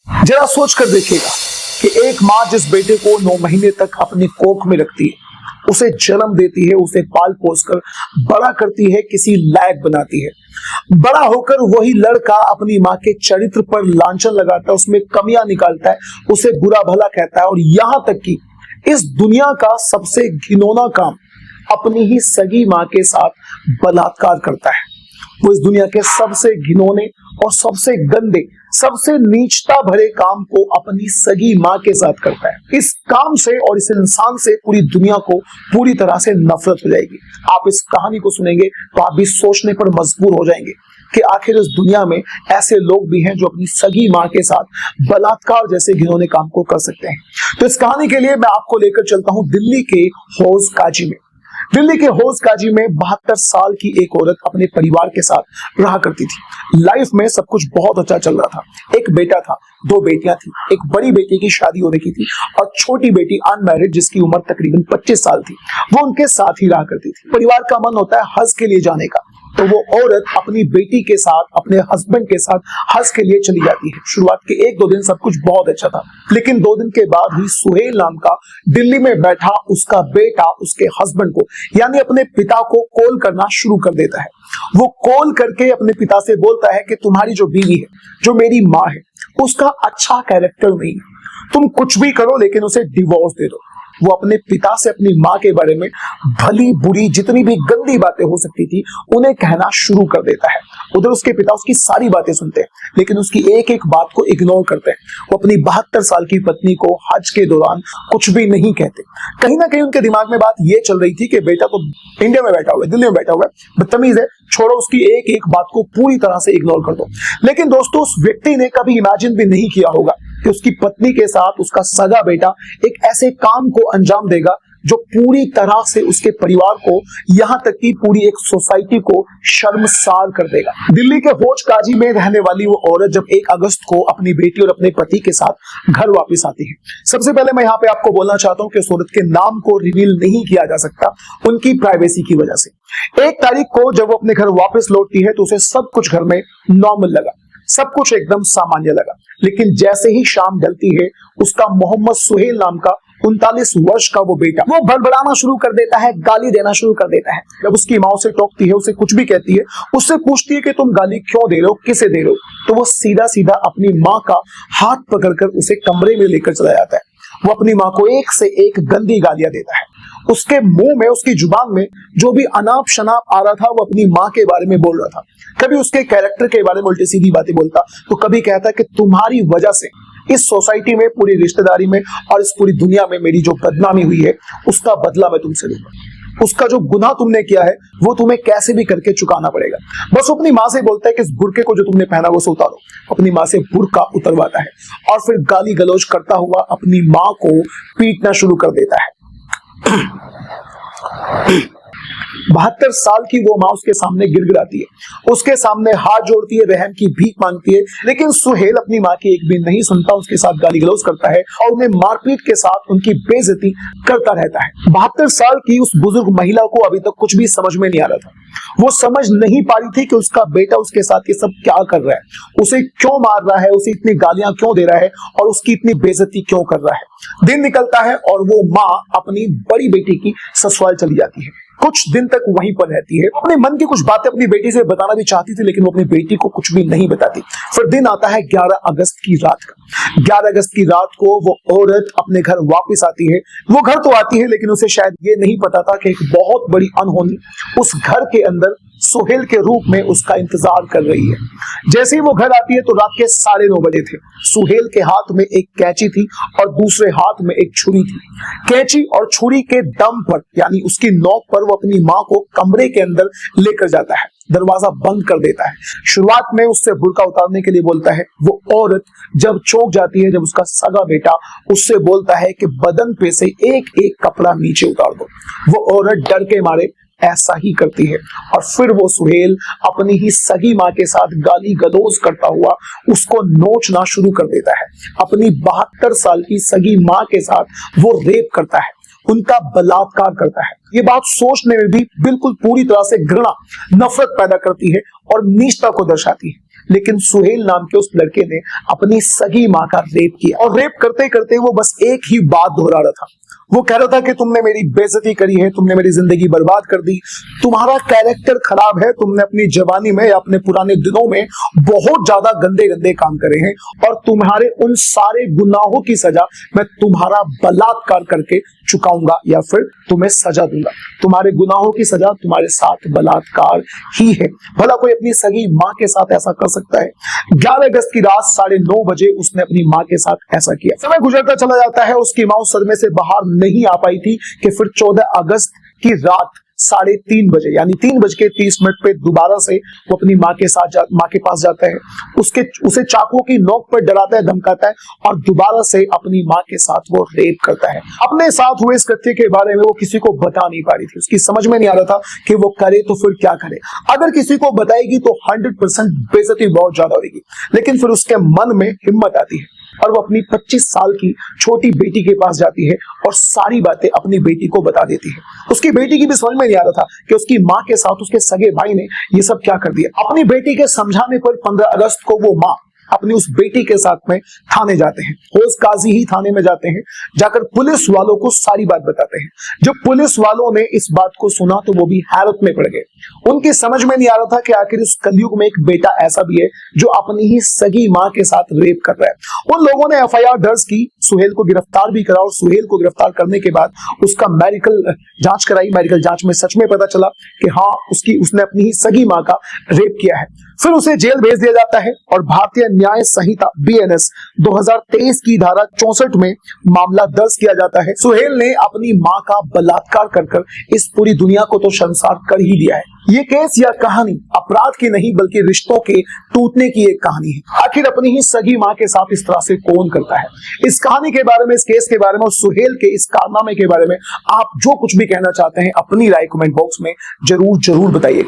जरा सोच कर देखिएगा कि एक माँ जिस बेटे को 9 महीने तक अपनी कोख में रखती है, उसे जन्म देती है, उसे पाल पोस कर बड़ा करती है, किसी लायक बनाती है, बड़ा होकर वही लड़का अपनी माँ के चरित्र पर लांछन लगाता है, उसमें कमियां निकालता है, उसे बुरा भला कहता है और यहां तक कि इस दुनिया का सबसे घिनौना काम अपनी ही सगी माँ के साथ बलात्कार करता है। वो इस दुनिया के सबसे घिनौने और सबसे गंदे, सबसे नीचता भरे काम को अपनी सगी माँ के साथ करता है। इस काम से और इस इंसान से पूरी दुनिया को पूरी तरह से नफरत हो जाएगी। आप इस कहानी को सुनेंगे तो आप भी सोचने पर मजबूर हो जाएंगे कि आखिर इस दुनिया में ऐसे लोग भी हैं जो अपनी सगी माँ के साथ बलात्कार जैसे घिनौने काम को कर सकते हैं। तो इस कहानी के लिए मैं आपको लेकर चलता हूं दिल्ली के हौज काजी में। दिल्ली के हौज काजी में 72 साल की एक औरत अपने परिवार के साथ रहा करती थी। लाइफ में सब कुछ बहुत अच्छा चल रहा था। एक बेटा था, 2 बेटियां थी। एक बड़ी बेटी की शादी हो रही थी और छोटी बेटी अनमैरिड जिसकी उम्र तकरीबन 25 साल थी, वो उनके साथ ही रहा करती थी। परिवार का मन होता है हज के लिए जाने का, तो वो औरत अपनी बेटी के साथ, अपने हस्बैंड के साथ हज के लिए चली जाती है। शुरुआत के 1-2 दिन सब कुछ बहुत अच्छा था, लेकिन 2 दिन के बाद ही सुहेल नाम का दिल्ली में बैठा उसका बेटा उसके हस्बैंड को यानी अपने पिता को कॉल करना शुरू कर देता है। वो कॉल करके अपने पिता से बोलता है कि तुम्हारी जो बीवी है, जो मेरी माँ है, उसका अच्छा कैरेक्टर नहीं है, तुम कुछ भी करो लेकिन उसे डिवोर्स दे दो। वो अपने पिता से अपनी माँ के बारे में भली बुरी जितनी भी गंदी बातें हो सकती थी उन्हें कहना शुरू कर देता है। उधर उसके पिता उसकी सारी बातें सुनते हैं लेकिन उसकी एक एक बात को इग्नोर करते हैं। वो अपनी 72 साल की पत्नी को हज के दौरान कुछ भी नहीं कहते। कहीं ना कहीं उनके दिमाग में बात ये चल रही थी कि बेटा तो इंडिया में बैठा हुआ है, दिल्ली में बैठा हुआ है, बदतमीज है, छोड़ो, उसकी एक एक बात को पूरी तरह से इग्नोर कर दो। लेकिन दोस्तों, उस व्यक्ति ने कभी इमेजिन भी नहीं किया होगा कि उसकी पत्नी के साथ उसका सगा बेटा एक ऐसे काम को अंजाम देगा जो पूरी तरह से उसके परिवार को, यहां तक कि पूरी एक सोसाइटी को शर्मसार कर देगा। दिल्ली के हौज काजी में रहने वाली वो औरत जब 1 अगस्त को अपनी बेटी और अपने पति के साथ घर वापस आती है, सबसे पहले मैं यहाँ पे आपको बोलना चाहता हूँ कि उस औरत के नाम को रिवील नहीं किया जा सकता उनकी प्राइवेसी की वजह से। 1 तारीख को जब वो अपने घर वापस लौटती है तो उसे सब कुछ घर में नॉर्मल लगा, सब कुछ एकदम सामान्य लगा। लेकिन जैसे ही शाम ढलती है, उसका मोहम्मद सुहेल नाम का 39 वर्ष का वो बेटा वो बड़बड़ाना शुरू कर देता है, गाली देना शुरू कर देता है। जब उसकी माँ उसे टोकती है, उसे कुछ भी कहती है, उससे पूछती है कि तुम गाली क्यों दे रहे हो, किसे दे रहे हो, तो वो सीधा सीधा अपनी माँ का हाथ पकड़कर उसे कमरे में लेकर चला जाता है। वो अपनी माँ को एक से एक गंदी गालियां देता है। उसके मुंह में, उसकी जुबान में जो भी अनाप शनाप आ रहा था वो अपनी माँ के बारे में बोल रहा था। कभी उसके कैरेक्टर के बारे में उल्टी सीधी बातें बोलता, तो कभी कहता कि तुम्हारी वजह से इस सोसाइटी में, पूरी रिश्तेदारी में और इस पूरी दुनिया में मेरी जो बदनामी हुई है उसका बदला मैं तुमसे लूंगा। उसका जो गुनाह तुमने किया है वो तुम्हें कैसे भी करके चुकाना पड़ेगा। बस अपनी माँ से बोलता है कि इस बुर्के को जो तुमने पहना वो से उतारो। अपनी माँ से बुर्का उतरवाता है और फिर गाली गलौज करता हुआ अपनी माँ को पीटना शुरू कर देता है। 72 साल की वो माँ उसके सामने गिड़गिड़ाती है, उसके सामने हाथ जोड़ती है, रहम की भीख मांगती है, लेकिन सुहेल अपनी माँ की एक भी नहीं सुनता, उसके साथ गाली गलौज करता है और उन्हें मारपीट के साथ उनकी बेइज्जती करता रहता है। 72 साल की उस बुजुर्ग महिला को अभी तक कुछ भी समझ में नहीं आ रहा था। वो समझ नहीं पा रही थी कि उसका बेटा उसके साथ ये सब क्या कर रहा है, उसे क्यों मार रहा है, उसे इतनी गालियां क्यों दे रहा है और उसकी इतनी बेइज्जती क्यों कर रहा है। दिन निकलता है और वो माँ अपनी बड़ी बेटी की ससुराल चली जाती है। कुछ दिन तक वहीं पर रहती है। अपने मन की कुछ बातें अपनी बेटी से बताना भी चाहती थी लेकिन वो अपनी बेटी को कुछ भी नहीं बताती। फिर दिन आता है 11 अगस्त की रात का। 11 अगस्त की रात को वो औरत अपने घर वापस आती है। वो घर तो आती है लेकिन उसे शायद ये नहीं पता था कि एक बहुत बड़ी अनहोनी उस घर के अंदर सुहेल के रूप में उसका इंतजार कर रही है। जैसे ही वो घर आती है तो रात के 9:30 बजे थे। सुहेल के हाथ में एक कैंची थी और दूसरे हाथ में एक छुरी थी। कैंची और छुरी के दम पर यानी उसकी नोक पर वो अपनी माँ को कमरे के अंदर लेकर जाता है, दरवाजा बंद कर देता है। शुरुआत में उससे बुर्का उतारने के लिए बोलता है। वो औरत जब चौंक जाती है, जब उसका सगा बेटा उससे बोलता है कि बदन पे से एक एक कपड़ा नीचे उतार दो, वो औरत डर के मारे ऐसा ही करती है और फिर वो सुहेल अपनी ही सगी माँ के साथ गाली गलौज करता हुआ उसको नोचना शुरू कर देता है। अपनी 72 साल की सगी माँ के साथ वो रेप करता है, उनका बलात्कार करता है। ये बात सोचने में भी बिल्कुल पूरी तरह से घृणा, नफरत पैदा करती है और नीचता को दर्शाती है। लेकिन सुहेल नाम के उस लड़के ने अपनी सगी मां का रेप किया और रेप करते करते वो बस एक ही बात दोहरा रहा था। वो कह रहा था कि तुमने मेरी बेइज्जती करी है, तुमने मेरी जिंदगी बर्बाद कर दी, तुम्हारा कैरेक्टर खराब है, तुमने अपनी जवानी में या अपने पुराने दिनों में बहुत ज्यादा गंदे गंदे काम करे हैं और तुम्हारे उन सारे गुनाहों की सजा मैं तुम्हारा बलात्कार करके चुकाऊंगा या फिर तुम्हें सजा दूंगा। तुम्हारे गुनाहों की सजा तुम्हारे साथ बलात्कार ही है। भला कोई अपनी सगी मां के साथ ऐसा कर सकता है? 11 अगस्त की रात 9:30 बजे उसने अपनी मां के साथ ऐसा किया। समय गुजरता चला जाता है, उसकी मां उस सदमे से बाहर नहीं आ पाई थी कि फिर 14 अगस्त की रात 3:30 बजे यानी 3:30 पे दोबारा से वो अपनी मां के पास जाता है। उसे चाकुओं की नोक पर डराता है, धमकाता है और दोबारा से अपनी मां के साथ वो रेप करता है। अपने साथ हुए इस कृत्य के बारे में वो किसी को बता नहीं पा रही थी। उसकी समझ में नहीं आ रहा था कि वो करे तो फिर क्या करे। अगर किसी को बताएगी तो 100% बेइज्जती बहुत ज्यादा होगी। लेकिन फिर उसके मन में हिम्मत आती है और वो अपनी 25 साल की छोटी बेटी के पास जाती है और सारी बातें अपनी बेटी को बता देती है। उसकी बेटी की भी समझ में नहीं आ रहा था कि उसकी मां के साथ उसके सगे भाई ने ये सब क्या कर दिया। अपनी बेटी के समझाने पर 15 अगस्त को वो मां अपनी उस बेटी के साथ में थाने जाते हैं। होश काजी ही थाने में जाते हैं, जाकर पुलिस वालों को सारी बात बताते हैं। जब पुलिस वालों ने इस बात को सुना तो वो भी हैरत में पड़ गए। उनकी समझ में नहीं आ रहा था कि आखिर इस कलयुग में एक बेटा ऐसा भी है जो अपनी ही सगी मां के साथ रेप कर रहा है। उन लोगों ने एफआईआर दर्ज की, सुहेल को गिरफ्तार भी करा और सुहेल को गिरफ्तार करने के बाद उसका मेडिकल जांच कराई। मेडिकल जांच में सच में पता चला कि हाँ उसने अपनी ही सगी मां का रेप किया है। फिर उसे जेल भेज दिया जाता है और भारतीय न्याय संहिता BNS 2023 की धारा 64 में मामला दर्ज किया जाता है। सुहेल ने अपनी मां का बलात्कार कर इस पूरी दुनिया को तो शर्मसार कर ही दिया है। ये केस या कहानी अपराध की नहीं बल्कि रिश्तों के टूटने की एक कहानी है। आखिर अपनी ही सगी मां के साथ इस तरह से कौन करता है? इस कहानी के बारे में, इस केस के बारे में और सुहेल के इस कारनामे के बारे में आप जो कुछ भी कहना चाहते हैं अपनी राय कमेंट बॉक्स में जरूर बताइएगा।